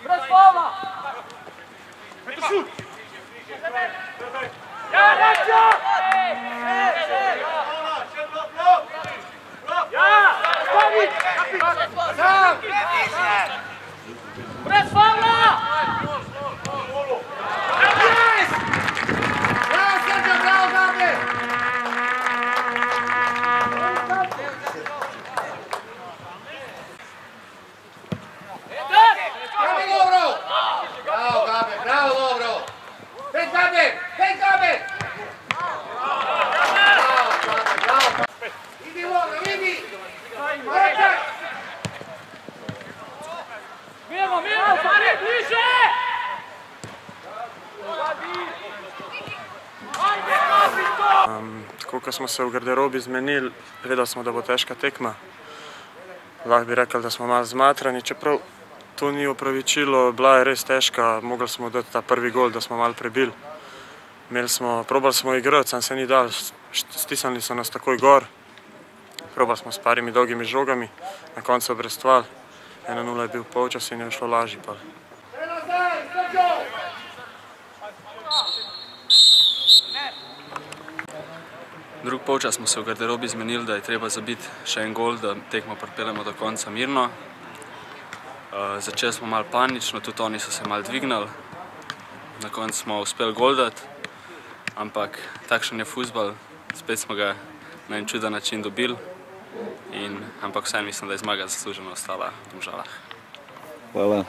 Brez faula! Ja, Račo! Ja, stavi! Brez faula! Yes! Bravo, Sergio, bravo, Gabi! Bravo, dobro! Bravo, Gabi, bravo, dobro! Pet, Gabi! Pet, Gabi! Idi, Loga, idi! Vrčak! Mirno, pari, bliže! Tako, ko smo se v garderobi zmenili, vedeli smo, da bo težka tekma. Lahko bi rekli, da smo malo zmatrani, čeprav to ni opravičilo, bila je res težka, mogli smo dati ta prvi gol, da smo malo prebili. Probali smo igrati, sam se ni dal, stisnili so nas takoj gor. Probali smo s parimi dolgimi žogami, na koncu obrestovali. 1:0 je bil polčas in je šlo lažje. Drug polčas smo se v garderobi zmenili, da je treba zabiti še en gol, da tekmo pripeljemo do konca mirno. Začeli smo malo panično, tudi oni so se malo dvignili. Na koncu smo uspeli gol dati, ampak takšen je fuzbal, spet smo ga na en čuden način dobili. Ampak vseeno mislim, da je zmaga zasluženo ostala v Domžalah. Hvala.